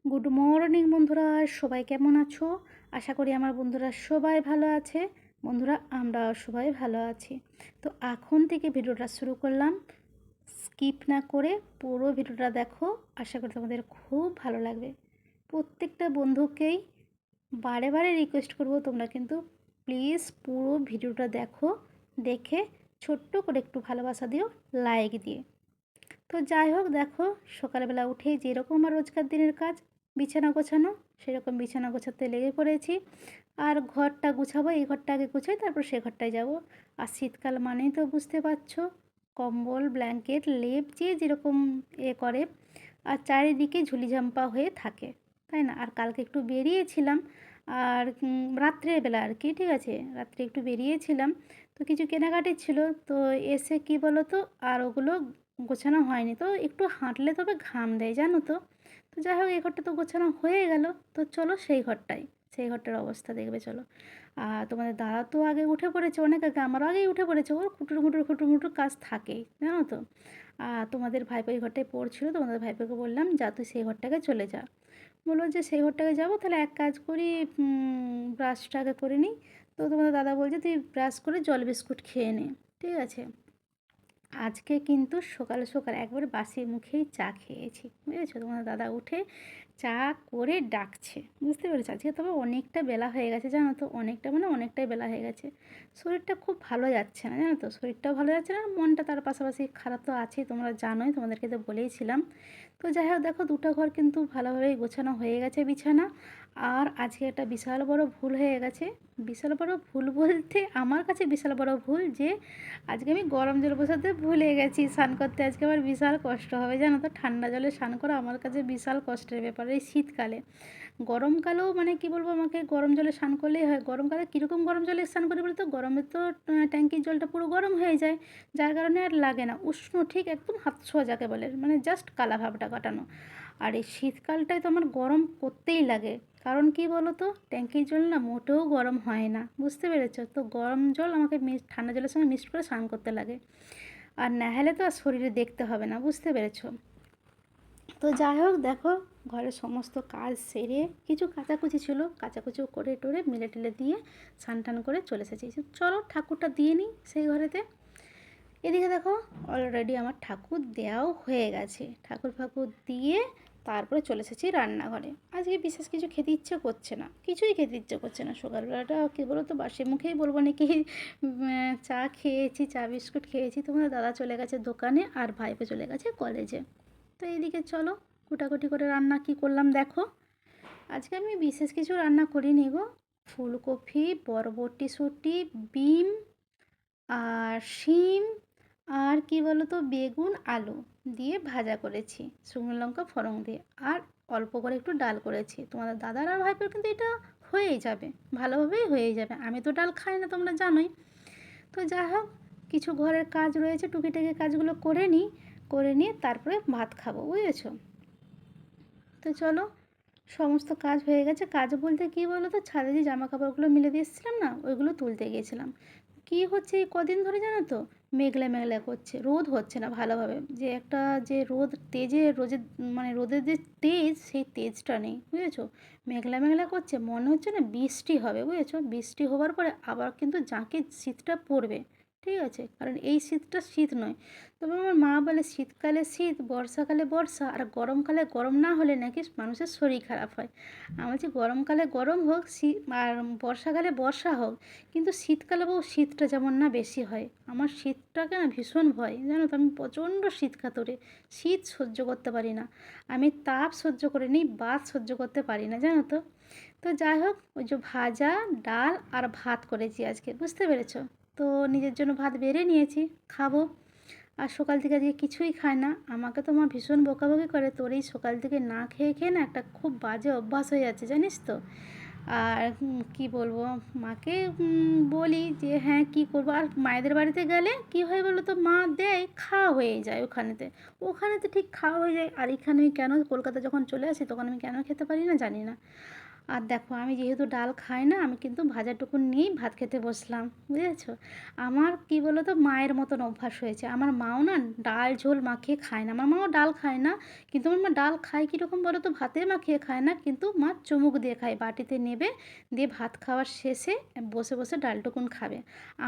Good morning বন্ধুরা, সবাই কেমন আছো? আশা করি আমার বন্ধুরা সবাই ভালো আছে। বন্ধুরা, আমরা সবাই ভালো আছি। তো এখন থেকে ভিডিওটা শুরু করলাম। স্কিপ না করে পুরো ভিডিওটা দেখো, আশা করি তোমাদের খুব ভালো লাগবে। প্রত্যেকটা বন্ধুকেই বারে বারে রিকোয়েস্ট করব, তোমরা কিন্তু প্লিজ পুরো ভিডিওটা দেখো, দেখে ছোট্ট করে একটু ভালোবাসা দিও লাইক দিয়ে। তো যাই হোক, দেখো সকালবেলা উঠেই যেরকম আমার রোজকার দিনের কাজ বিছানা গোছানো, সেরকম বিছানা গোছাতে লেগে পড়েছি। আর ঘরটা গুছাবো, এই ঘরটা আগে গুছাই, তারপর সে ঘরটায় যাব। আর শীতকাল মানেই তো বুঝতে পারছো, কম্বল ব্ল্যাঙ্কেট লেপ যে যেরকম করে, আর চারিদিকে ঝুলি ঝাম্পা হয়ে থাকে, তাই না? আর কালকে একটু বেরিয়েছিলাম, আর রাত্রের বেলা আর কি, ঠিক আছে, রাত্রে একটু বেরিয়েছিলাম, তো কিছু কেনাকাটি ছিল। তো এসে কি বলো তো, আর ওগুলো গোছানো হয়নি, তো একটু হাঁটলে তবে ঘাম দেয়, জানো তো। তো যাই হোক, এই ঘরটা তো গোছানো হয়ে গেল। তো চলো সেই ঘরটার অবস্থা দেখবে, চলো। আর তোমাদের দাদা তো আগে উঠে পড়েছে, অনেক আগে, আমারও আগেই উঠে পড়েছে, ওর খুটুর কাজ থাকেই, জানো তো। আর তোমাদের ভাইপো এই ঘরটায় পড়ছিল, তোমাদের ভাইপোকে বললাম যা তুই সেই ঘরটাকে চলে যা। বললো যে সেই ঘরটাকে যাবো, তাহলে এক কাজ করি, ব্রাশটা আগে করে নিই। তো তোমাদের দাদা বলছে তুই ব্রাশ করে জল বিস্কুট খেয়ে নে, ঠিক আছে। আজকে কিন্তু সকাল সকাল একবারে বাসি মুখেই চা খেয়েছি, বুঝেছো। তোমার দাদা উঠে চা করে ডাকছে, বুঝতে পেরেছো। আজকে তবে অনেকটা বেলা হয়ে গেছে, জানো তো, অনেকটা মানে অনেকটাই বেলা হয়ে গেছে। শরীরটা খুব ভালো যাচ্ছে না, জানো তো, শরীরটাও ভালো যাচ্ছে না, মনটা তার পাশাপাশি খারাপ তো আছেই, তোমরা জানোই, তোমাদেরকে তো বলেইছিলাম। তো যাই হোক, দেখো দুটো ঘর কিন্তু ভালোভাবেই গোছানো হয়ে গেছে বিছানা। আর আজকে একটা বিশাল বড় ভুল হয়ে গেছে। বিশাল বড় ভুল বলতে আমার কাছে বিশাল বড় ভুল যে আজকে আমি গরম জল বসাতে ভুলে গেছি। স্নান করতে আজকে আমার বিশাল কষ্ট হবে, জানো তো। ঠান্ডা জলে স্নান করা আমার কাছে বিশাল কষ্টের ব্যাপার এই শীতকালে। গরমকালেও মানে কি বলবো, আমাকে গরম জলে স্নান করলেই হয়। গরমকালে কীরকম গরম জলে স্নান করি বলতো, গরমে তো ট্যাঙ্কির জলটা পুরো গরম হয়ে যায়, যার কারণে আর লাগে না। উষ্ণ ঠিক একদম হাত ছোঁয়া যাকে বলে, মানে জাস্ট কালা ভাবটা কাটানো। আর এই শীতকালটায় তো আমার গরম করতেই লাগে। কারণ কি বলো তো, ট্যাঙ্কির জল না মোটেও গরম হয় না, বুঝতে পেরেছো। তো গরম জল আমাকে ঠান্ডা জলের সঙ্গে মিক্সড করে স্নান করতে লাগে। আর না হলে তো আর শরীরে দেখতে হবে না, বুঝতে পেরেছো। তো যাই হোক, দেখো ঘরের সমস্ত কাজ সেরে কিছু কাচাকুচি ছিল, কাচাকুচি করে টোরে মিলে টিলে দিয়ে স্নান টান করে চলে এসেছি। চলো ঠাকুরটা দিয়ে নিই সেই ঘরেতে। এদিকে দেখো অলরেডি আমার ঠাকুর দেওয়াও হয়ে গেছে, ঠাকুর ফাকুর দিয়ে তারপরে চলে এসেছি রান্নাঘরে। আজকে বিশেষ কিছু খেতে ইচ্ছে করছে না, কিছুই খেতে ইচ্ছে করছে না। সকালবেলাটা কী বলো তো, বাসি মুখেই বলবো নাকি, চা খেয়েছি, চা বিস্কুট খেয়েছি। তোমাদের দাদা চলে গেছে দোকানে, আর ভাইপো চলে গেছে কলেজে। তো এইদিকে চলো কুটাকুটি করে রান্না কি করলাম দেখো। আজকে আমি বিশেষ কিছু রান্না করিনি গো। ফুলকপি, বরবটি, বিম আর শিম, আর কি বলো তো, বেগুন আলু দিয়ে ভাজা করেছি শুকনো লঙ্কা ফোড়ন দিয়ে, আর অল্প করে একটু ডাল করেছি। তোমাদের দাদার আর ভাইপোর কিন্তু এটা হয়েই যাবে, ভালোভাবেই হয়েই যাবে। আমি তো ডাল খাই না, তোমরা জানোই। তো যাই হোক, কিছু ঘরের কাজ রয়েছে, টুকিটাকি কাজগুলো করে নিয়ে তারপরে ভাত খাবো, বুঝেছো। তো চলো, সমস্ত কাজ হয়ে গেছে। কাজ বলতে কী বলো তো, ছাদে যে জামা কাপড়গুলো মেলে দিয়ে এসেছিলাম না, ওইগুলো তুলতে গিয়েছিলাম। কী হচ্ছে এই কদিন ধরে জানো তো, মেঘলা মেঘলা করছে, রোদ হচ্ছে না ভালোভাবে। যে একটা যে রোদ তেজে রোজে, মানে রোদের যে তেজ, সেই তেজটা নেই, বুঝেছো। মেঘলা মেঘলা করছে, মনে হচ্ছে না বৃষ্টি হবে, বুঝেছো। বৃষ্টি হওয়ার পরে আবার কিন্তু জাঁকে শীতটা পড়বে, ঠিক আছে। কারণ এই শীতটা শীত নয়। তবে আমার মা বলে শীতকালে শীত, বর্ষাকালে বর্ষা, আর গরমকালে গরম না হলে নাকি মানুষের শরীর খারাপ হয়। আমি বলছি গরমকালে গরম হোক, শীত আর বর্ষাকালে বর্ষা হোক, কিন্তু শীতকালে শীতটা যেমন না বেশি হয়। আমার শীতটাকে না ভীষণ ভয়, জানো তো। আমি প্রচণ্ড শীত কাতরে, শীত সহ্য করতে পারি না। আমি তাপ সহ্য করে নিই, বাত সহ্য করতে পারি না, জানো তো। তো যাই হোক, ওই যে ভাজা, ডাল আর ভাত করেছি আজকে, বুঝতে পেরেছো। তো নিজের জন্য ভাত বেড়ে নিয়েছি, খাবো। আর সকাল থেকে আজকে কিছুই খায় না। আমাকে তো মা ভীষণ বকাবকি করে, তোর এই সকাল থেকে না খেয়ে খেয়ে না একটা খুব বাজে অভ্যাস হয়ে যাচ্ছে, জানিস তো। আর কি বলবো, মাকে বলি যে হ্যাঁ কী করবো। আর মায়েদের বাড়িতে গেলে কি হয় বলো তো, মা দেয়, খাওয়া হয়ে যায় ওখানেতে ঠিক খাওয়া হয়ে যায়। আর এখানে আমি কেন কলকাতা যখন চলে আসি, তখন আমি কেন খেতে পারি না জানি না। আর দেখো আমি যেহেতু ডাল খাই না, আমি কিন্তু ভাজাটুকু নিয়েই ভাত খেতে বসলাম, বুঝেছো? আমার কি বলো তো, মায়ের মতন অভ্যাস হয়েছে। আমার মাও না ডাল ঝোল মাখিয়ে খায় না, আমার মাও ডাল খায় না। কিন্তু আমার মা ডাল খায় কীরকম বলো তো, ভাতে মাখিয়ে খায় না, কিন্তু মা চুমুক দিয়ে খায়, বাটিতে নেবে, দিয়ে ভাত খাওয়ার শেষে বসে বসে ডালটুকুন খাবে।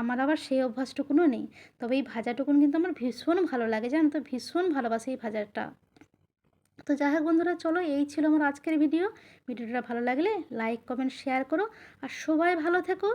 আমার আবার সেই অভ্যাসটুকুনও নেই। তবে এই ভাজাটুকুন কিন্তু আমার ভীষণ ভালো লাগে, জানো তো, ভীষণ ভালোবাসি এই ভাজাটা। তো যাই হোক বন্ধুরা, চলো এই ছিল আমার আজকের ভিডিওটা ভালো লাগলে লাইক কমেন্ট শেয়ার করো, আর সবাই ভালো থেকো।